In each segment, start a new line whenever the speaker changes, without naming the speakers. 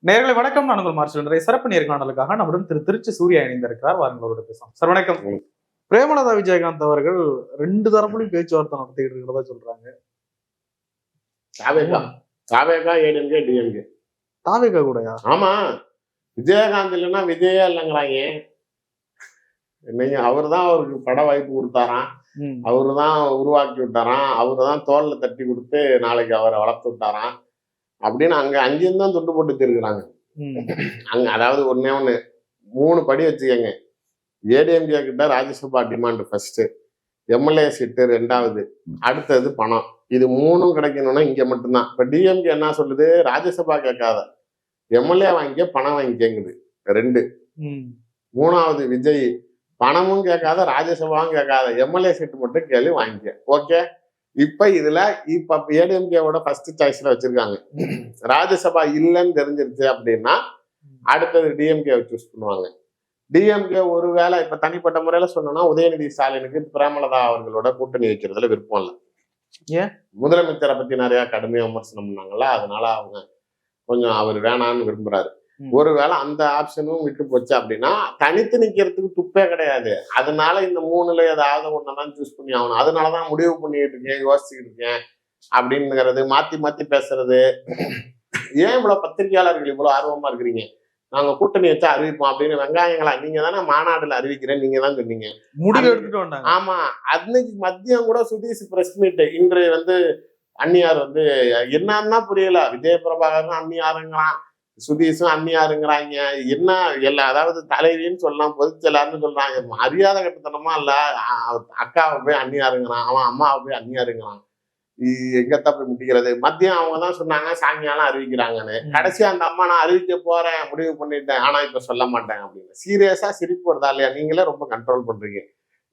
நேர்களை வணக்கம். நான் உங்கள் மார்ஷல் சிறப்பு நேர்காணலுக்காக நம்முடன் திருச்சி சூர்யா இணைந்திருக்கிறார். வாருங்களோட பேசலாம் சார். வணக்கம். பிரேமலதா விஜயகாந்த் அவர்கள் 2 தரப்புலையும் பேச்சுவார்த்தை நடத்திட்டு இருக்கிறதா சொல்றாங்க. தாவேகா கூடயா?
ஆமா, விஜயகாந்த் இல்லைன்னா விஜயா இல்லைங்கிறாங்க. என்னங்க, அவரு தான் அவருக்கு பட வாய்ப்பு கொடுத்தாராம், அவரு தான் உருவாக்கி விட்டாராம், அவரு தான் தோல்ல தட்டி கொடுத்து நாளைக்கு அவரை வளர்த்து விட்டாராம் அப்படின்னு அங்கேயும் தான் துண்டு போட்டு திருக்குறாங்க. அதாவது ஒண்ணு 3 படி வச்சுக்கங்க. ஏடிஎம்கே கிட்ட ராஜ்யசபா டிமாண்ட் ஃபர்ஸ்ட், எம்எல்ஏ சீட்டு 2வது, அடுத்தது பணம். இது 3ம் கிடைக்கணும்னா இங்க மட்டும்தான். இப்ப டிஎம்கே என்ன சொல்லுது, ராஜ்யசபா கேட்காத, எம்எல்ஏ வாங்கிக்க, பணம் வாங்கிக்கங்குது 2. 3வது விஜய், பணமும் கேட்காத, ராஜ்யசபாவும் கேட்காத, எம்எல்ஏ சீட்டு மட்டும் கேள்வி வாங்கிக்க. ஓகே, இப்ப இதுல ஏடிஎம்கேவோட ஃபர்ஸ்ட் சாய்ஸ்ல வச்சிருக்காங்க. ராஜ்யசபா இல்லைன்னு தெரிஞ்சிருச்சு அப்படின்னா அடுத்தது டிஎம்கே சூஸ் பண்ணுவாங்க. டிஎம்கே ஒருவேளை இப்ப தனிப்பட்ட முறையில சொன்னோம்னா உதயநிதி ஸ்டாலினுக்கு பிரேமலதா அவர்களோட கூட்டணி வைக்கிறதுல விருப்பம் இல்லை.
ஏன்?
முதலமைச்சரை பத்தி நிறைய கடுமையா விமர்சனம் பண்ணாங்கல்ல, அதனால அவங்க கொஞ்சம் அவர் வேணான்னு விரும்புறாரு. ஒருவேளை அந்த ஆப்ஷனும் விட்டு போச்சு அப்படின்னா தனித்து நிக்கிறதுக்கு துப்பே கிடையாது. அதனால இந்த 3ல ஏதாவது ஒன்னதான் சூஸ் பண்ணி ஆகணும். அதனாலதான் முடிவு பண்ணிட்டு இருக்கேன், யோசிச்சுக்கிட்டு இருக்கேன் அப்படின்னுங்கிறது, மாத்தி மாத்தி பேசுறது. ஏன் இவ்வளவு பத்திரிகையாளர்கள் இவ்வளவு ஆர்வமா இருக்கிறீங்க, நாங்க கூட்டணி வச்சா அறிவிப்போம் அப்படின்னு? வெங்காயங்களா, நீங்க தானே மாநாடுல அறிவிக்கிறேன், நீங்க தான் சொன்னீங்க.
முடிவு எடுத்துட்டு வந்தாங்க.
ஆமா, அன்னைக்கு மதியம் கூட சுதீஷ் பிரஸ் மீட், இன்று அந்நியார் என்னன்னா புரியல. விஜய பிரபாகரன் அந்நியாருங்கிறான், சுதீஷும் அந்நியாருங்கிறாங்க. என்ன எல்லாம், அதாவது தலைவின்னு சொல்லலாம், பொதுச்செயலாளர்னு சொல்றாங்க. மரியாதை கட்டுத்தனமா இல்ல. அக்காவை போய் அந்நியாருங்கிறான், அவன் அம்மாவை போய் அந்நியாருங்கிறான். எங்கத்தான் போய் முட்டிக்கிறது? மதியம் அவங்க தான் சொன்னாங்க சாயங்காலம் அறிவிக்கிறாங்கன்னு. கடைசியா அந்த அம்மா நான் அறிவிக்க போறேன், முடிவு பண்ணிட்டேன், ஆனா இப்ப சொல்ல மாட்டேன் அப்படின்னு. சீரியஸா சிரிப்பு வருதா இல்லையா? நீங்களே ரொம்ப கண்ட்ரோல் பண்றீங்க.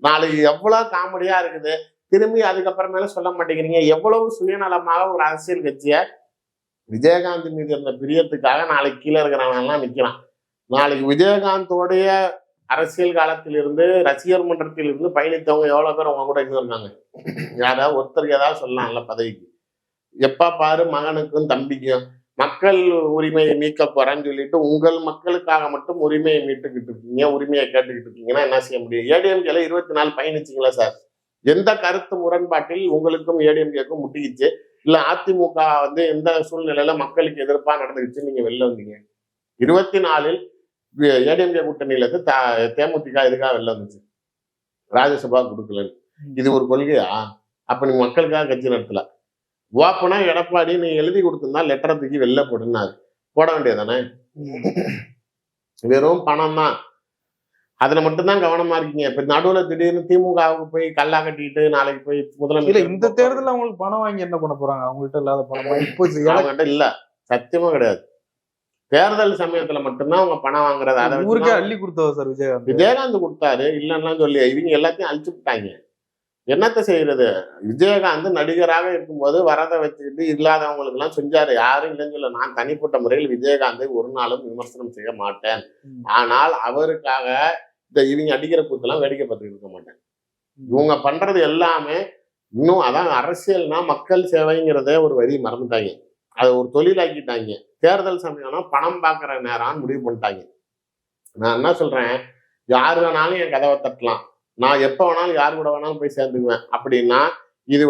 நாளைக்கு எவ்வளவு காமெடியா இருக்குது, திரும்பி அதுக்கப்புறமேல சொல்ல மாட்டேங்கிறீங்க. எவ்வளவு சுயநலமாக ஒரு அரசியல் கட்சிய விஜயகாந்த் மீது இருந்த பிரியத்துக்காக நாளைக்கு கீழே இருக்கிறவன் எல்லாம் நிக்கிறான். நாளைக்கு விஜயகாந்தோடைய அரசியல் காலத்திலிருந்து, ரசிகர் மன்றத்தில் இருந்து பயணித்தவங்க எவ்வளவு பேர் அவங்க கூட இன்னும் இருக்காங்க. யாராவது ஒருத்தருக்கு ஏதாவது சொல்லலாம்ல பதவிக்கு. எப்ப பாரு மகனுக்கும் தம்பிக்கும் மக்கள் உரிமையை மீட்க போறேன்னு சொல்லிட்டு உங்கள் மக்களுக்காக மட்டும் உரிமையை மீட்டுக்கிட்டு இருக்கீங்க, உரிமையை கேட்டுக்கிட்டு இருக்கீங்கன்னா என்ன செய்ய முடியும்? ஏடிஎம்கேல 24 பயணிச்சிங்களா சார்? எந்த கருத்து முரண்பாட்டில் உங்களுக்கும் ஏடிஎம்கேக்கும் முட்டிக்கிச்சு? இல்ல அதிமுக எந்த சூழ்நிலையில மக்களுக்கு எதிர்ப்பா நடந்துக்கிச்சு நீங்க வெளில வந்தீங்க? 24 ஏடிஎம்கே கூட்டணியில இருந்து தேமுதிக எதுக்காக வெளில வந்துச்சு? ராஜ்யசபா கொடுக்கலன்னு. இது ஒரு கொள்கையா? அப்ப நீங்க மக்களுக்காக கட்சி நடத்தல. ஓப்பனா எடப்பாடி நீ எழுதி கொடுத்திருந்தா லெட்டரை தூக்கி வெளில போடுனாரு, போட வேண்டியதானே? வெறும் பணம் தான், அதுல மட்டும்தான் கவனமா இருக்கீங்க. இப்ப நடுவுல திடீர்னு திமுகவுக்கு போய் கல்லா கட்டிட்டு நாளைக்கு போய் முதலமைச்சர்.
இந்த தேர்தலில் அவங்களுக்கு பணம் வாங்கி என்ன பண்ண போறாங்க? அவங்கள்ட்ட இல்லாத பணம்
இல்ல, சத்தியமா கிடையாது. தேர்தல் சமயத்துல மட்டும்தான் அவங்க பணம் வாங்குறது. அதை
ஊருக்கே அள்ளி கொடுத்தா சார்
விஜயகாந்த் கொடுத்தாரு, இல்லன்னா சொல்லி இவங்க எல்லாத்தையும் அழிச்சு விட்டாங்க. என்னத்த செய்யறது? விஜயகாந்த் நடிகராக இருக்கும்போது வரதை வச்சுக்கிட்டு இல்லாதவங்களுக்கு எல்லாம் செஞ்சாரு. யாரும் இல்லைன்னு சொல்ல. நான் தனிப்பட்ட முறையில் விஜயகாந்தை ஒரு நாளும் விமர்சனம் செய்ய மாட்டேன். ஆனால் அவருக்காக இவங்க அடிக்கிற கூத்தெல்லாம் வேடிக்கை பார்த்துக்கிட்டு இருக்க மாட்டேன். இவங்க பண்றது எல்லாமே இன்னும் அதான் அரசியல்னா மக்கள் சேவைங்கிறதே ஒரு வரி மறந்துட்டாங்க. அதை ஒரு தொழிலாக்கிட்டாங்க. தேர்தல் சமயம்னா பணம் பார்க்குற நேரம் முடிவு பண்ணிட்டாங்க. நான் என்ன சொல்றேன், யாரு வேணாலும் என் கதவை தட்டலாம், நான் எப்ப வேணாலும் யாரு கூட வேணாலும் போய் சேர்ந்துக்குவேன் அப்படின்னா இது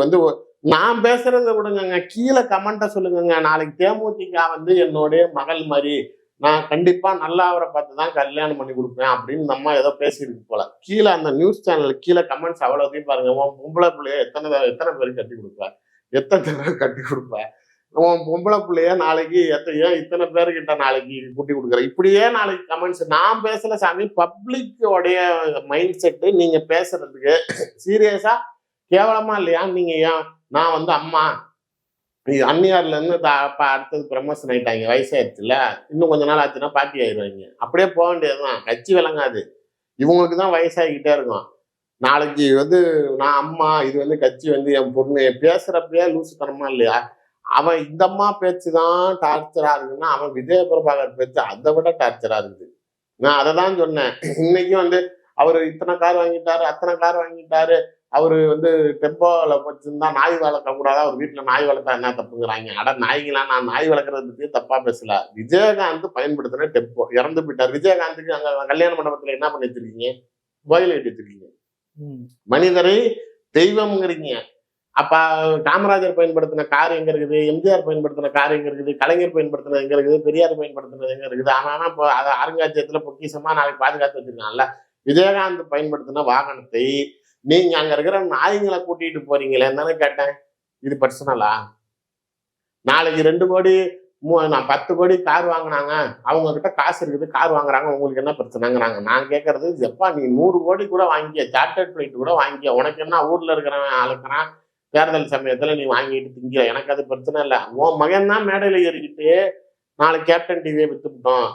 நான் பேசுறத விடுங்க, கீழே கமெண்ட்டை சொல்லுங்க. நாளைக்கு தேமுதிக என்னுடைய மகள் மாதிரி நான் கண்டிப்பா நல்லா அவரை பார்த்து தான் கல்யாணம் பண்ணி கொடுப்பேன் அப்படின்னு நம்ம ஏதோ பேசியிருக்கு போல. கீழே அந்த நியூஸ் சேனல் கீழே கமெண்ட்ஸ் அவ்வளோத்தையும் பாருங்க. உன் பொம்பளை பிள்ளைய எத்தனை பேருக்கு கட்டி கொடுப்ப, எத்தனை தடவை கட்டி கொடுப்ப, உன் பொம்பளை பிள்ளைய நாளைக்கு இத்தனை பேருக்கிட்ட நாளைக்கு கூட்டி கொடுக்குற, இப்படியே நாளைக்கு கமெண்ட்ஸ். நான் பேசல சாமி, பப்ளிக்கோடைய மைண்ட் செட்டு நீங்க பேசுறதுக்கு சீரியஸா கேவலமா இல்லையா? நீங்க ஏன் நான் அம்மா அந்நியார்ல இருந்து அடுத்தது ப்ரமோஷன் ஆயிட்டாங்க, வயசாயிடுச்சுல, இன்னும் கொஞ்ச நாள் ஆச்சுன்னா பாட்டி ஆயிடுவாங்க, அப்படியே போக வேண்டியதுதான். கட்சி விளங்காது, இவங்களுக்கு தான் வயசாகிக்கிட்டே இருக்கும். நாளைக்கு நான் அம்மா, இது கட்சி என் பொண்ணு பேசுறப்பயே லூசுத்தனமா இல்லையா? அவன் இந்த அம்மா பேச்சுதான் டார்ச்சரா இருக்குன்னா அவன் விஜய பிரபாகர் பேச்சு அதை விட டார்ச்சரா இருக்குது. நான் அதை தான் சொன்னேன். இன்னைக்கும் அவரு இத்தனை கார் வாங்கிட்டாரு, அத்தனை கார் வாங்கிட்டாரு, அவரு வந்து டெம்போல வச்சிருந்தா நாய் வளர்க்க கூடாதா, அவர் வீட்டுல நாய் வளர்த்தா என்ன தப்புங்கிறாங்க. அட நாய்களா, நான் நாய் வளர்க்கறத பத்தி தப்பா பேசல. விஜயகாந்த் பயன்படுத்தின டெம்போ இறந்து போயிட்டார். விஜயகாந்துக்கு அங்க கல்யாண மண்டபத்துல என்ன பண்ணி வச்சிருக்கீங்க? கோயில் கட்டி வச்சிருக்கீங்க. மனிதரை தெய்வம்ங்கிறீங்க. அப்ப காமராஜர் பயன்படுத்தின கார் எங்க இருக்குது? எம்ஜிஆர் பயன்படுத்தின கார் எங்க இருக்குது? கலைஞர் பயன்படுத்தினது எங்க இருக்குது? பெரியார் பயன்படுத்தினது எங்க இருக்குது? ஆனா இப்போ அதை அருங்காட்சியகத்துல பொக்கிஷமா நாளைக்கு பாதுகாத்து வச்சிருக்காங்கல்ல. விஜயகாந்த் பயன்படுத்தின வாகனத்தை நீங்க அங்க இருக்கிற நாய்களை கூட்டிட்டு போறீங்களே தானே கேட்டேன். இது பர்சனலா? நாளைக்கு 2 கோடி நான் 10 கோடி கார் வாங்கினாங்க, அவங்க கிட்ட காசு இருக்குது, கார் வாங்குறாங்க, உங்களுக்கு என்ன பிரச்சனைங்கிறாங்க. நான் கேட்கறது, எப்பா நீ 100 கோடி கூட வாங்கிய, சார்ட்டர்ட் ஃபிளைட் கூட வாங்கிய, உனக்கு என்ன ஊர்ல இருக்கிறவன் ஆளுக்கிறான், தேர்தல் சமயத்துல நீ வாங்கிட்டு திங்க, எனக்கு அது பிரச்சனை இல்லை. உன் மகன் தான் மேடையில ஏறிக்கிட்டு நாளைக்கு கேப்டன் டிவியை வித்துவிட்டோம்,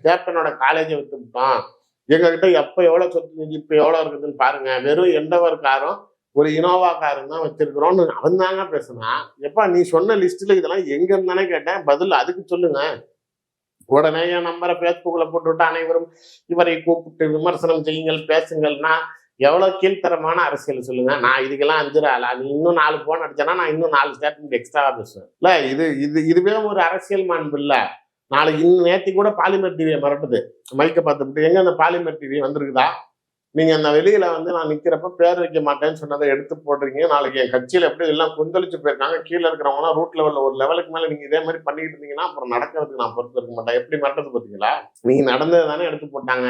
கேப்டனோட காலேஜை வித்துவிட்டோம், எங்ககிட்ட எப்ப எவ்வளவு சொத்து நிதி இப்ப எவ்வளவு இருக்குதுன்னு பாருங்க, வெறும் எண்டவர் காரும் ஒரு இனோவா காரும் தான் வச்சிருக்கிறோம்னு அவன் தாங்க பேசுனான். எப்பா நீ சொன்ன லிஸ்ட்ல இதெல்லாம் எங்க இருந்தானே கேட்டேன், பதில் அதுக்கு சொல்லுங்க. உடனே என் நம்பரை பேஸ்புக்ல போட்டுவிட்டு அனைவரும் இவரை கூப்பிட்டு விமர்சனம் செய்யுங்கள், பேசுங்கள்னா எவ்வளவு கீழ்த்தரமான அரசியல் சொல்லுங்க. நான் இதுக்கெல்லாம் 5 ஆளா? நீ இன்னும் 4 போன் அடிச்சேன்னா நான் இன்னும் 4 ஸ்டேட்மெண்ட் எக்ஸ்ட்ராவா பேசுவேன். இல்ல இதுவே ஒரு அரசியல் மாண்பு இல்ல. நாளைக்கு இன்னும் நேத்தி கூட பாலிமர் டிவியை மிரட்டுது, மைக்க பார்த்துட்டு எங்க அந்த பாலிமர் டிவி வந்திருக்குதா? நீங்க அந்த வெளியில வந்து நான் நிக்கிறப்ப பேர் வைக்க மாட்டேன்னு சொன்னதை எடுத்து போடுறீங்க. நாளைக்கு என் கட்சியில எப்படி எல்லாம் கொந்தளிச்சு போயிருக்காங்க, கீழே இருக்கிறவங்க ரூட் லெவல்ல ஒரு லெவலுக்கு மேல நீங்க இதே மாதிரி பண்ணிட்டு இருந்தீங்கன்னா அப்புறம் நடக்கிறதுக்கு நான் பொறுத்து இருக்க மாட்டேன். எப்படி மிரட்டது பார்த்தீங்களா? நீங்க நடந்தது தானே எடுத்து போட்டாங்க.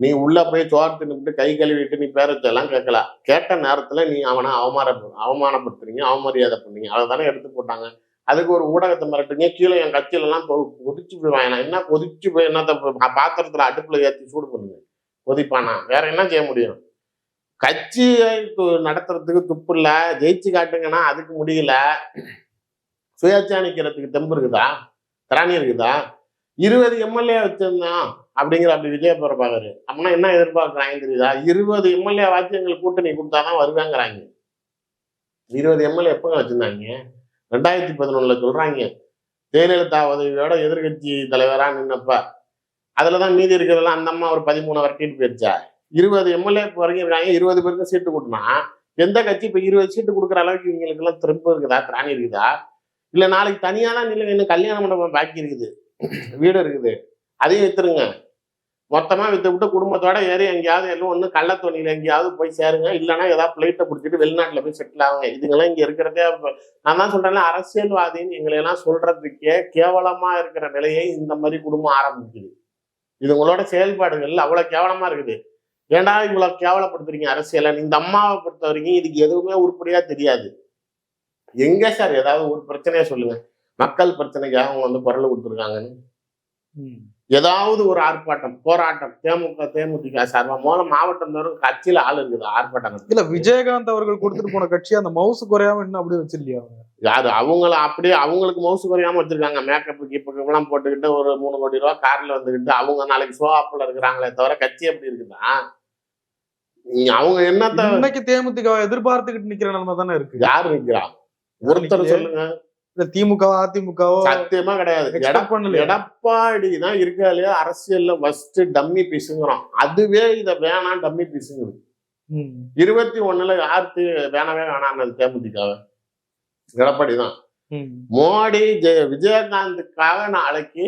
நீ உள்ள போய் சோறு தின்னுட்டு கை கழுவிட்டு நீ பேர வச்செல்லாம் கேட்கல. கேட்ட நேரத்துல நீ அவனை அவமானப்படுத்துறீங்க, அவமரியாதை பண்ணீங்க, அதை தானே எடுத்து போட்டாங்க. அதுக்கு ஒரு ஊடகத்தை மிரட்டுங்க. கீழே என் கட்சியில எல்லாம் கொதிச்சு போய் என்ன கொதிச்சு போய் என்னத்த பாத்திரத்துல அடுப்புல ஏற்றி சூடு பண்ணுங்க, கொதிப்பானா? வேற என்ன செய்ய முடியும்? கட்சியை நடத்துறதுக்கு துப்பு இல்ல, ஜெயிச்சு காட்டுங்கன்னா அதுக்கு முடியல. சுயேட்சா நிக்கிறதுக்கு தெம்பு இருக்குதா, திராணி இருக்குதா? 20 எம்எல்ஏ வச்சிருந்தோம் அப்படிங்கிற அப்படி விஜய பிரபாகர் அப்படின்னா என்ன எதிர்பார்க்கறாங்க தெரியுதா? 20 எம்எல்ஏ வாச்சு எங்களுக்கு கூட்டணி கொடுத்தாதான் வருவாங்கிறாங்க. 20 எம்எல்ஏ எப்பங்க வச்சிருந்தாங்க? 2011 சொல்றாங்க. ஜெயலலிதா உதவியோட எதிர்கட்சி தலைவரா நின்னப்ப அதுலதான் மீதி இருக்கிறதெல்லாம் அந்த அம்மா ஒரு 13 வரட்டிட்டு போயிருச்சா. 20 எம்எல்ஏ வரைக்கும் இருக்காங்க. 20 பேருக்கு சீட்டு கொடுத்தனா எந்த கட்சி இப்ப 20 சீட்டு கொடுக்குற அளவுக்கு இவங்களுக்கு எல்லாம் திரும்ப இருக்குதா, திராணி இருக்குதா? இல்ல நாளைக்கு தனியா தான் நில்லுங்க, இன்னும் கல்யாண மண்டபம் பாக்கி இருக்குது, வீடு இருக்குது, அதையும் வித்துருங்க. மொத்தமா வித்து விட்டு குடும்பத்தோட ஏறி எங்கேயாவது எல்லாம் ஒண்ணு கள்ளத்தோணியில எங்கேயாவது போய் சேருங்க. இல்லைன்னா ஏதாவது பிளைட்டை பிடிச்சிட்டு வெளிநாட்டுல போய் செட்டில் ஆகுங்க. இதுங்கெல்லாம் இங்க இருக்கிறதே நான் தான் சொல்றேன்ல, அரசியல்வாதின்னு எங்களை எல்லாம் சொல்றதுக்கே கேவலமா இருக்கிற நிலையை இந்த மாதிரி குடும்பம் ஆரம்பிக்குது. இது உங்களோட செயல்பாடுகள் அவ்வளவு கேவலமா இருக்குது. ஏன்டா இவ்வளவு கேவலப்படுத்துறீங்க அரசியலை? இந்த அம்மாவை பொறுத்த வரைக்கும் இதுக்கு எதுவுமே உருப்படியா தெரியாது. எங்க சார் ஏதாவது ஒரு பிரச்சனையா சொல்லுங்க, மக்கள் பிரச்சனைக்காக அவங்க வந்து குரல் கொடுத்துருக்காங்கன்னு. ஏதாவது ஒரு ஆர்ப்பாட்டம், போராட்டம், தேமுதிக சார்பா மூலம் மாவட்டம் தோறும் கட்சியில ஆள் இருக்குது, ஆர்ப்பாட்டம்.
இல்ல விஜயகாந்த் அவர்கள் கொடுத்துட்டு போன கட்சி அந்த மவுசு குறையாம இன்னும் அப்படியே வச்சிருக்கியா?
யாரு அவங்கள அப்படியே அவங்களுக்கு மவுசு குறையாம வச்சிருக்காங்க. மேக்கப் எல்லாம் போட்டுக்கிட்டு ஒரு 3 கோடி ரூபாய் கார்ல வந்துகிட்டு அவங்க நாளைக்கு ஷோ ஆப்ல இருக்கிறாங்களே தவிர கட்சி எப்படி இருக்குதா? அவங்க என்னத்த
இன்னைக்கு தேமுதிக எதிர்பார்த்துக்கிட்டு நிக்கிற நிலைமை தானே இருக்கு.
யாரு நிக்கிறா? ஒருத்தர் சொல்லுங்க.
திமுக அதிமுகவோ
சத்தியமா கிடையாது. எடப்பாடி தான் இருக்காலையா அரசியல்ல ஃபர்ஸ்ட் டம்மி பீஸுங்கிறோம். அதுவே இத வேணாம் டம்மி பீஸுங்குது. 21ல யாருக்கு வேணவே வேணாம் தேமுதிக? எடப்பாடி தான். மோடி விஜயகாந்துக்காக நாளைக்கு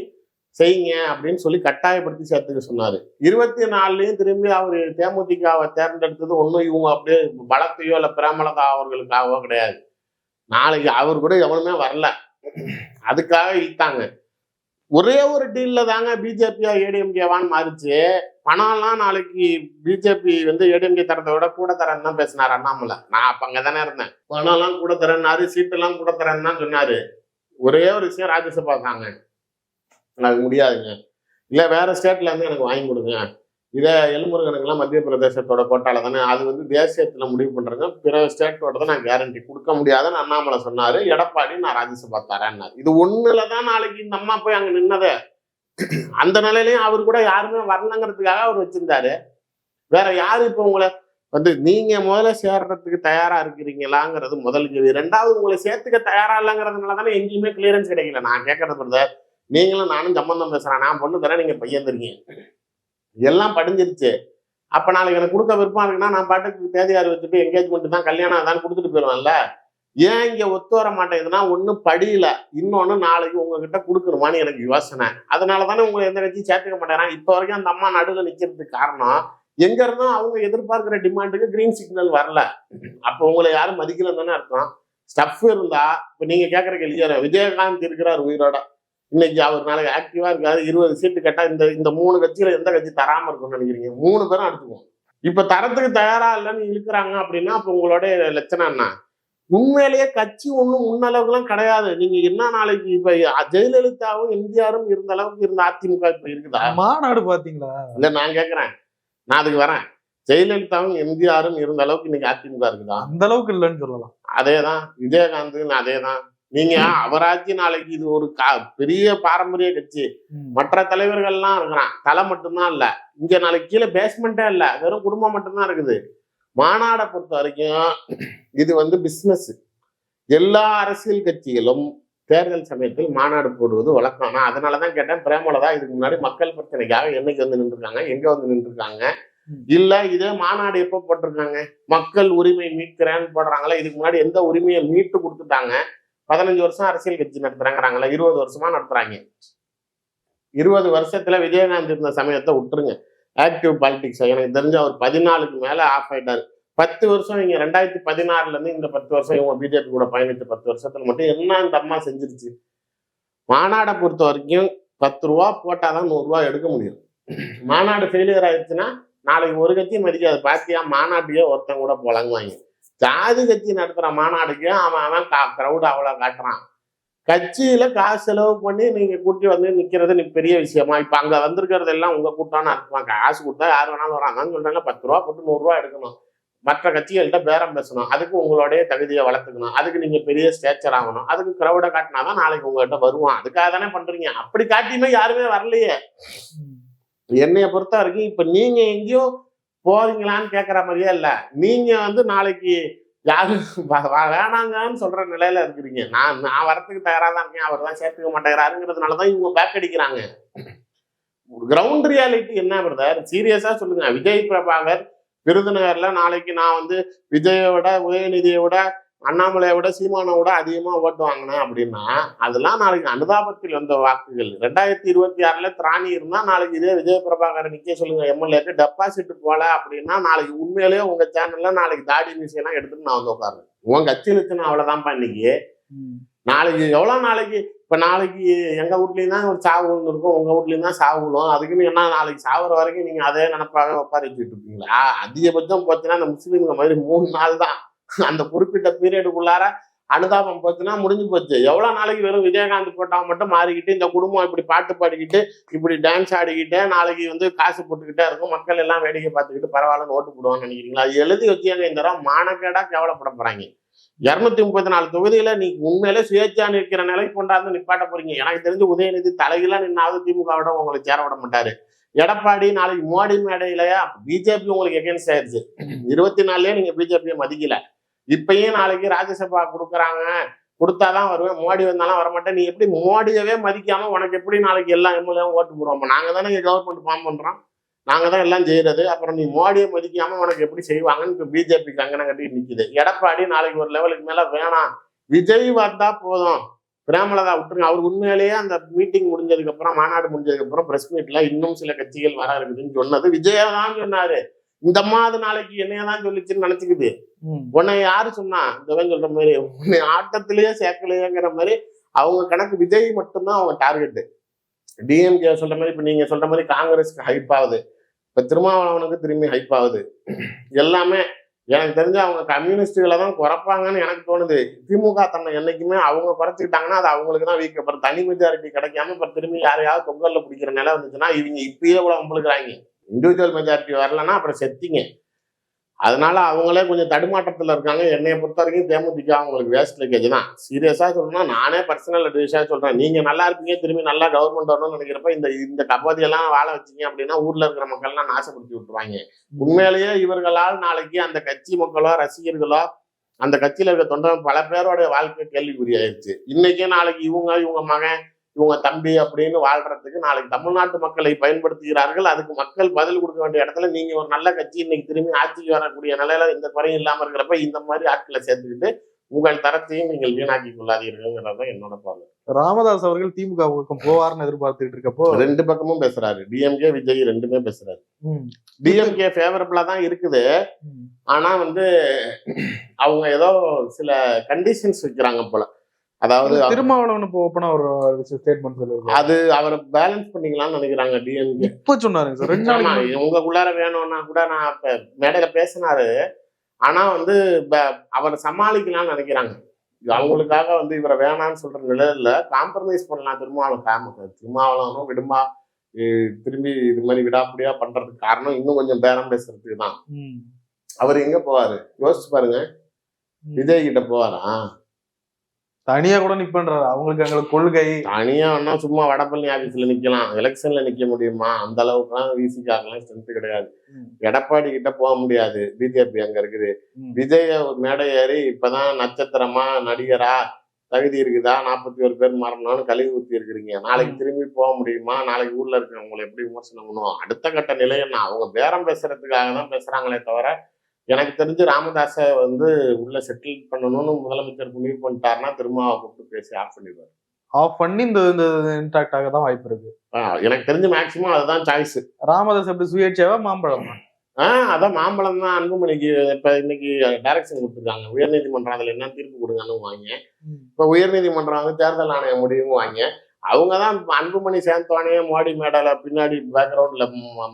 செய்யுங்க அப்படின்னு சொல்லி கட்டாயப்படுத்தி சேர்த்துக்க சொன்னாரு. 24லயும் திரும்பி அவரு தேமுதிகவை தேர்ந்தெடுத்தது ஒன்னும் இவங்க அப்படியே பலத்தையோ இல்ல பிரேமலதா அவர்களுக்காகவோ கிடையாது. நாளைக்கு அவர் கூட எவனுமே வரல, அதுக்காக இழுத்தாங்க. ஒரே ஒரு டீல்ல தாங்க பிஜேபியா ஏடிஎம்கேவான்னு மாறிச்சு. பணம்லாம் நாளைக்கு பிஜேபி வந்து ஏடிஎம்கே தரத்தை விட கூட தரேன்னு தான் பேசினாரு அண்ணாமலை. நான் அப்ப அங்கதானே இருந்தேன். பணம்லாம் கூட தரேன்னாரு, சீட்டெல்லாம் கூட தரேன்னு தான் சொன்னாரு. ஒரே ஒரு விஷயம் ராஜ்யசபா தாங்க, அது முடியாதுங்க, இல்ல வேற ஸ்டேட்ல இருந்து எனக்கு வாங்கி கொடுங்க. இதை எல்முருகனுக்கெல்லாம் மத்திய பிரதேசத்தோட கோட்டால தானே, அது வந்து தேசியத்துல முடிவு பண்றாங்க, பிற ஸ்டேட்டோட தான் நான் கேரண்டி கொடுக்க முடியாதுன்னு அண்ணாமலை சொன்னாரு. எடப்பாடி நான் ராஜ்யசபா தரேன்னாரு. இது ஒண்ணுலதான் நாளைக்கு இந்த அம்மா போய் அங்க நின்னதே. அந்த நிலையிலையும் அவர் கூட யாருமே வரலங்கிறதுக்காக அவர் வச்சிருந்தாரு. வேற யாரு இப்ப உங்களை வந்து நீங்க முதல்ல சேர்றதுக்கு தயாரா இருக்கிறீங்களாங்கிறது முதல் கேள்வி. 2வது உங்களை சேர்த்துக்க தயாரா இல்லைங்கிறதுனால தானே எங்கேயுமே கிளியரன்ஸ் கிடைக்கல. நான் கேட்கறது பிரதர், நீங்களும் நானும் சம்பந்தம் பேசுறேன், நான் பொண்ணு தரேன், நீங்க பையன் தரீங்க, எல்லாம் படிஞ்சிருச்சு. அப்ப நாளைக்கு எனக்கு கொடுக்க விருப்பம் இருக்குன்னா நான் பாட்டுக்கு தேதியார் வச்சுட்டு என்கேஜ்மெண்ட் தான் கல்யாணம் தான் கொடுத்துட்டு போயிடுவேன்ல. ஏன் இங்க ஒத்து வர மாட்டேங்குதுன்னா, ஒண்ணு படியில, இன்னொன்னு நாளைக்கு உங்ககிட்ட கொடுக்கணுமான்னு எனக்கு யோசனை. அதனாலதானே உங்களை எந்த கட்சியும் சேர்த்துக்க மாட்டேறாங்க. இப்ப வரைக்கும் அந்த அம்மா நடுவில் நிக்கிறதுக்கு காரணம், எங்க இருந்தும் அவங்க எதிர்பார்க்கிற டிமாண்டுக்கு கிரீன் சிக்னல் வரல. அப்ப உங்களை யாரும் மதிக்கலன்னு தானே அர்த்தம். ஸ்டஃப் இருந்தா, இப்ப நீங்க கேட்கற கேள்வி, விஜயகாந்த் இருக்கிறார் உயிரோட, இன்னைக்கு அவர் நாளைக்கு ஆக்டிவா இருக்காரு, 20 சீட்டு கேட்டா இந்த 3 கட்சியில எந்த கட்சி தராம இருக்கும்னு நினைக்கிறீங்க? 3 பேரும் அடிச்சுக்குவோம். இப்ப தரத்துக்கு தயாரா இல்லைன்னு இழுக்கிறாங்க அப்படின்னா அப்ப உங்களுடைய லட்சணம் என்ன? உண்மையிலேயே கட்சி ஒண்ணும் முன்னளவுக்குலாம் கிடையாது. நீங்க என்ன நாளைக்கு இப்ப ஜெயலலிதாவும் எம்ஜிஆரும் இருந்த அளவுக்கு இருந்த அதிமுக இப்ப இருக்குதா?
மாநாடு பாத்தீங்களா?
இல்ல நான் கேக்குறேன், நான் அதுக்கு வரேன். ஜெயலலிதாவும் எம்ஜிஆரும் இருந்த அளவுக்கு இன்னைக்கு அதிமுக இருக்குதா?
அந்த அளவுக்கு இல்லைன்னு சொல்லலாம்.
அதேதான் விஜயகாந்த், அதேதான். நீங்க அவராட்சி நாளைக்கு இது ஒரு பெரிய பாரம்பரிய கட்சி, மற்ற தலைவர்கள்லாம் இருக்கிறான், தலை மட்டும்தான் இல்ல. இங்க நாளைக்கு கீழே பேஸ்மெண்டே இல்ல, வெறும் குடும்பம் மட்டும்தான் இருக்குது. மாநாடை பொறுத்த வரைக்கும் இது பிசினஸ். எல்லா அரசியல் கட்சிகளும் தேர்தல் சமயத்தில் மாநாடு போடுவது வழக்கம். நான் அதனாலதான் கேட்டேன், பிரேமலதா இதுக்கு முன்னாடி மக்கள் பிரச்சனைக்காக என்னைக்கு வந்து நின்றுருக்காங்க, எங்க வந்து நின்றுருக்காங்க? இல்ல இதே மாநாடு எப்ப போட்டிருக்காங்க? மக்கள் உரிமை மீட்கிறேன்னு போடுறாங்களா? இதுக்கு முன்னாடி எந்த உரிமையை மீட்டு கொடுத்துட்டாங்க? 15 வருஷம் அரசியல் கட்சி நடத்துறாங்கிறாங்களா? 20 வருஷமா நடத்துறாங்க. 20 வருஷத்துல விஜயகாந்த் இருந்த சமயத்தை விட்டுருங்க, ஆக்டிவ் பாலிடிக்ஸ். எனக்கு தெரிஞ்ச அவர் 14க்கு மேல ஆஃப் ஆயிட்டாரு. 10 வருஷம் இங்க 2016ல இருந்து இந்த 10 வருஷம் இவங்க பிஜேபி கூட பயணித்த 10 வருஷத்துல மட்டும் என்ன இந்த அம்மா செஞ்சிருச்சு? மாநாடை பொறுத்த வரைக்கும் 10 ரூபா போட்டாதான் 100 ரூபா எடுக்க முடியும். மாநாடு ஃபெயிலியர் ஆயிடுச்சுன்னா நாளைக்கு ஒரு கட்சியும் மதிக்காது. பாத்தியா, மாநாட்டுக்கே ஒருத்தன் கூட போலங்குவாங்க. ஜாதி கட்சி நடத்துற மாநாடுக்கு அவன் கிரௌட் அவ்வளவு காட்டுறான். கட்சியில காசு செலவு பண்ணி நீங்க கூட்டி வந்து நிக்கிறது பெரிய விஷயமா? இப்ப அங்க வந்திருக்கிறது எல்லாம் உங்க கூட்டான்னு அர்த்தமா? காசு கொடுத்தா யார் வேணாலும் வராங்கன்னு சொல்றாங்க. 10 ரூபா போட்டு 100 ரூபா எடுக்கணும். மற்ற கட்சிகள்கிட்ட பேரம் பேசணும். அதுக்கு உங்களுடைய தகுதியை வளர்த்துக்கணும். அதுக்கு நீங்க பெரிய ஸ்டேச்சர் ஆகணும். அதுக்கு கிரௌட காட்டினாதான் நாளைக்கு உங்ககிட்ட வருவான். அதுக்காக தானே பண்றீங்க. அப்படி காட்டியுமே யாருமே வரலையே. என்னைய பொறுத்த வரைக்கும் இப்ப நீங்க எங்கேயோ போறீங்களான்னு கேட்கற மாதிரியே இல்ல. நீங்க நாளைக்கு யாரும் வேணாங்கன்னு சொல்ற நிலையில இருக்கிறீங்க. நான் வரத்துக்கு தயாரா தான் இருக்கேன், அவர் தான் சேர்த்துக்க மாட்டேங்கிறாருங்கிறதுனாலதான் இவங்க பேக் அடிக்கிறாங்க. கிரவுண்ட் ரியாலிட்டி என்ன பிரதர்? சீரியஸா சொல்லுங்க. விஜய் பிரபாகர் விருதுநகர்ல நாளைக்கு நான் விஜயோட, உதயநிதியோட, அண்ணாமலையை விட, சீமானை விட அதிகமா ஓட்டு வாங்கினேன் அப்படின்னா அதெல்லாம் நாளைக்கு அனுதாபத்தில் வந்த வாக்குகள். 2026ல திராணி இருந்தா நாளைக்கு இதே விஜய் பிரபாகர் நிக்க சொல்லுங்க எம்எல்ஏக்கு டெபாசிட் போல அப்படின்னா நாளைக்கு உண்மையிலேயே உங்க சேனல்ல நாளைக்கு தாடி மியூசியெல்லாம் எடுத்துட்டு நான் உட்காருறேன். உன் கட்சி வச்சுன்னு அவ்வளவுதான்ப்பா. இன்னைக்கு நாளைக்கு எவ்வளவு நாளைக்கு? இப்ப நாளைக்கு எங்க வீட்லயும் தான் ஒரு சாவு இருக்கும், உங்க வீட்லயும் தான் சாவு விழும். அதுக்குன்னு என்ன நாளைக்கு சாவுற வரைக்கும் நீங்க அதே நினைப்பாக ஒப்பாரி வச்சுட்டு இருப்பீங்களா? அதிகபட்சம் போச்சுன்னா அந்த முஸ்லீம்ங்க மாதிரி 3 நாள் தான். அந்த குறிப்பிட்ட பீரியடுக்குள்ளார அனுதாபம் போச்சுன்னா முடிஞ்சு போச்சு. எவ்வளவு நாளைக்கு வெறும் விஜயகாந்த் போட்டா மட்டும் மாறிக்கிட்டு இந்த குடும்பம் இப்படி பாட்டு பாடிக்கிட்டு இப்படி டான்ஸ் ஆடிக்கிட்டே நாளைக்கு காசு போட்டுக்கிட்டே இருக்கும், மக்கள் எல்லாம் வேடிக்கை பார்த்துக்கிட்டு பரவாயில்லன்னு ஓட்டு போடுவான்னு நினைக்கிறீங்களா? அது எழுதி வச்சாங்க. இந்த தடவை மானக்கேடா கேவலப்பட போறாங்க. 234 தொகுதியில நீ உண்மையிலே சுயேட்சா நிற்கிற நிலைக்கு கொண்டாந்து நிப்பாட்ட போறீங்க. எனக்கு தெரிஞ்சு உதயநிதி தலையில நின்னாவது திமுகவிட உங்களை சேர விட மாட்டாரு. எடப்பாடி நாளைக்கு மோடி மேடையிலயா பிஜேபி உங்களுக்கு எகென்ஸ்ட் ஆயிடுச்சு. 24லயே நீங்க பிஜேபியை மதிக்கல. இப்பயும் நாளைக்கு ராஜ்யசபா கொடுக்குறாங்க, கொடுத்தாதான் வருவேன், மோடி வந்தாலும் வரமாட்டேன். நீ எப்படி மோடியவே மதிக்காம உனக்கு எப்படி நாளைக்கு எல்லா எம்எல்ஏவும் ஓட்டு போடுவோம்? நாங்க தானே கவர்மெண்ட் ஃபார்ம் பண்றோம், நாங்க தான் எல்லாம் செய்யறது. அப்புறம் நீ மோடியை மதிக்காம உனக்கு எப்படி செய்வாங்கன்னு இப்ப பிஜேபி கங்கணம் கட்டி நிக்குது. எடப்பாடி நாளைக்கு ஒரு லெவலுக்கு மேல வேணாம், விஜய் வந்தா போதும், பிரேமலதா விட்டுருங்க. அவர் உண்மையிலேயே அந்த மீட்டிங் முடிஞ்சதுக்கு அப்புறம், மாநாடு முடிஞ்சதுக்கு அப்புறம் பிரஸ் மீட்ல இன்னும் சில கட்சிகள் வர இருக்குதுன்னு சொன்னது விஜயா தான் சொன்னாரு. இந்த அம்மாவது நாளைக்கு என்னையதான் சொல்லிச்சுன்னு நினைச்சுக்குது. உன்னை யாரு சொன்னா? இந்த சொல்ற மாதிரி உன்னை ஆட்டத்திலேயே சேர்க்கலையேங்கிற மாதிரி அவங்க கணக்கு. விஜய் மட்டும்தான் அவங்க டார்கெட். டிஎம்கே சொல்ற மாதிரி இப்ப நீங்க சொல்ற மாதிரி காங்கிரஸ்க்கு ஹைப் ஆகுது, இப்ப திருமாவளவனுக்கு திரும்பி ஹைப் ஆகுது. எல்லாமே எனக்கு தெரிஞ்ச அவங்க கம்யூனிஸ்டுகளை தான் குறைப்பாங்கன்னு எனக்கு தோணுது. திமுக தன்னை என்னைக்குமே அவங்க குறைச்சிக்கிட்டாங்கன்னா அது அவங்களுக்கு தான் வீக். அப்புறம் தனி மெஜாரிட்டி கிடைக்காம இப்ப திரும்பி யாரையாவது தொங்கல்ல பிடிக்கிற நிலை வந்துச்சுன்னா இவங்க இப்பயே இவ்வளவு உங்களுக்கு இண்டிவிஜுவல் மெஜாரிட்டி வரலன்னா அப்புறம் செத்திங்க. அதனால அவங்களே கொஞ்சம் தடுமாற்றத்துல இருக்காங்க. என்னைய பொறுத்த வரைக்கும் தேமுதிக அவங்களுக்கு வேஸ்ட் லீக்கேஜ் தான். சீரியஸா சொல்லணும்னா நானே பர்சனல் அட்வைஸா சொல்றேன். நீங்க நல்லா இருப்பீங்க, திரும்பி நல்லா கவர்மெண்ட் வரணும்னு நினைக்கிறப்ப இந்த கபதியெல்லாம் வாழ வச்சீங்க அப்படின்னா ஊர்ல இருக்கிற மக்கள்லாம் நாசப்படுத்தி விட்டுருவாங்க. உண்மையிலேயே இவர்களால் நாளைக்கு அந்த கட்சி மக்களோ ரசிகர்களோ அந்த கட்சியில இருக்க தொண்டர்கள் பல பேரோட வாழ்க்கை கேள்விக்குறியாயிருச்சு. இன்னைக்கே நாளைக்கு இவங்க மகன் இவங்க தம்பி அப்படின்னு வாழ்றதுக்கு நாளைக்கு தமிழ்நாட்டு மக்களை பயன்படுத்துகிறார்கள். அதுக்கு மக்கள் பதில் கொடுக்க வேண்டிய இடத்துல நீங்க ஒரு நல்ல கட்சி இன்னைக்கு திரும்பி ஆட்சிக்கு வரக்கூடிய நிலையில எந்த குறையும் இல்லாம இருக்கிறப்ப இந்த மாதிரி ஆட்களை சேர்த்துக்கிட்டு உங்கள் தரத்தையும் நீங்கள் வீணாக்கி கொள்ளாதீர்கள்ங்கிறத என்னோட பார்வை.
ராமதாஸ் அவர்கள் திமுக பக்கம் போவார்னு எதிர்பார்த்துட்டு இருக்கப்போ
ரெண்டு பக்கமும் பேசுறாரு. டிஎம்கே விஜய் ரெண்டுமே பேசுறாரு. டிஎம்கே ஃபேவரபிளா தான் இருக்குது. ஆனா வந்து அவங்க ஏதோ சில கண்டிஷன்ஸ் வைக்கிறாங்க போல. அதாவது
திருமாவளவன் ஓப்பனா ஒரு ஸ்டேட்மெண்ட் சொல்லிருக்காரு.
அது அவரை பேலன்ஸ் பண்ணிக்கலாம்னு நினைக்கிறாங்க டிஎம்கே.
இப்ப சொன்னாருங்க சார் 2 நாளைக்கு
உங்களுக்குள்ளார வேணும்னா கூட நான் இப்ப மேடையில பேசினாரு. ஆனா வந்து அவரை சமாளிக்கலாம்னு நினைக்கிறாங்க. அவங்களுக்காக வந்து இவரை வேணான்னு சொல்ற நிலையில காம்ப்ரமைஸ் பண்ணலாம். திருமாவளவனும் விடுமா திரும்பி இது மாதிரி விடாப்படியா பண்றதுக்கு காரணம் இன்னும் கொஞ்சம் பேரம் பேசுறதுக்கு தான். அவர் எங்க போவாரு யோசிச்சு பாருங்க. விஜய் கிட்ட போவாரா?
தனியா கூட நிப்பன்றாரு. அவங்களுக்கு எங்களுக்கு கொள்கை
தனியா வேணா சும்மா வடபழனி ஆபீஸ்ல நிக்கலாம். எலெக்ஷன்ல நிக்க முடியுமா? அந்த அளவுக்கு எல்லாம் விசிகாக்கெல்லாம் ஸ்ட்ரென்த் கிடையாது. எடப்பாடி கிட்ட போக முடியாது. பிஜேபி அங்க இருக்குது. விஜய மேடை ஏறி இப்பதான் நட்சத்திரமா நடிகரா தகுதி இருக்குதா 41 பேர் மரணம்னு கழுவி ஊத்தி இருக்கிறீங்க. நாளைக்கு திரும்பி போக முடியுமா? நாளைக்கு ஊர்ல இருக்கிறவங்களை எப்படி விமர்சனம் பண்ணுவோம்? அடுத்த கட்ட நிலை என்ன? அவங்க பேரம் பேசுறதுக்காக தான் பேசுறாங்களே தவிர எனக்கு தெரிஞ்சு ராமதாஸை வந்து உள்ள செட்டில் பண்ணணும்னு முதலமைச்சர் முடிவு பண்ணிட்டாருன்னா திரும்ப கூப்பிட்டு பேசி ஆஃப் பண்ணிடுவாரு.
ஆஃப் பண்ணி இந்த இன்டாக்ட் ஆக தான் வாய்ப்பு இருக்கு.
எனக்கு தெரிஞ்சு மேக்சிமம் அதுதான் சாய்ஸ்.
ராமதாஸ் எப்படி சுயேட்சையா மாம்பழமா?
அதான் மாம்பழம் தான். அன்புமணிக்கு இப்ப இன்னைக்கு டைரக்ஷன் கொடுத்துருக்காங்க. உயர்நீதிமன்றம் அதுல என்ன தீர்ப்பு கொடுங்கன்னு வாங்க. இப்ப உயர்நீதிமன்றம் வந்து தேர்தல் ஆணைய முடிவும் வாங்க. அவங்கதான் அன்புமணி சேர்ந்தோடனே மோடி மேடல பின்னாடி பேக்ரவுண்ட்ல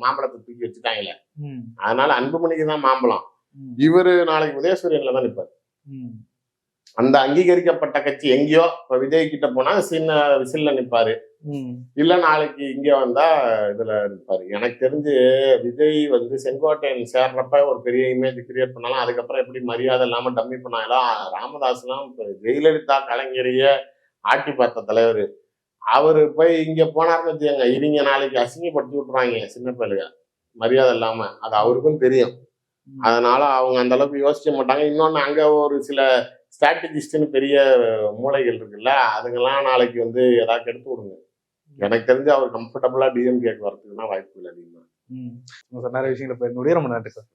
மாம்பழத்தை தூக்கி வச்சுட்டாங்கல்ல. அதனால அன்புமணிக்கு தான் மாம்பழம். இவரு நாளைக்கு உதயசூரியன்ல தான் நிப்பாரு. அந்த அங்கீகரிக்கப்பட்ட கட்சி எங்கேயோ இப்ப விஜய் கிட்ட போனா சின்ன விசில்ல நிப்பாரு. இல்ல நாளைக்கு இங்க வந்தா இதுல நிப்பாரு. எனக்கு தெரிஞ்சு விஜய் வந்து செங்கோட்டையன் சேர்றப்ப ஒரு பெரிய இமேஜ் கிரியேட் பண்ணலாம். அதுக்கப்புறம் எப்படி மரியாதை இல்லாம டம்மி பண்ணாலும் ராமதாஸ் எல்லாம் ஜெயலலிதா கலைஞரைய ஆட்டி பார்த்த தலைவர். அவரு போய் இங்க போனாருன்னு வச்சுக்கோங்க, இவங்க நாளைக்கு அசிங்கப்படுத்தி விட்டுருவாங்க சின்ன பிள்ளைங்க மரியாதை இல்லாம. அது அவருக்கும் தெரியும். அதனால அவங்க அந்த அளவுக்கு யோசிக்க மாட்டாங்க. இன்னொன்னு அங்க ஒரு சில ஸ்ட்ராட்டஜிஸ்ட்னு பெரிய மூளைகள் இருக்குல்ல, அதுங்கெல்லாம் நாளைக்கு வந்து ஏதாவது எடுத்து விடுங்க. எனக்கு தெரிஞ்சு அவர் கம்ஃபர்டபுளா டிஎம்கேக்கு வரதுக்குன்னா வாய்ப்பு இல்லை அதிகமா.
நிறைய விஷயங்களை ரொம்ப நன்றி சார்.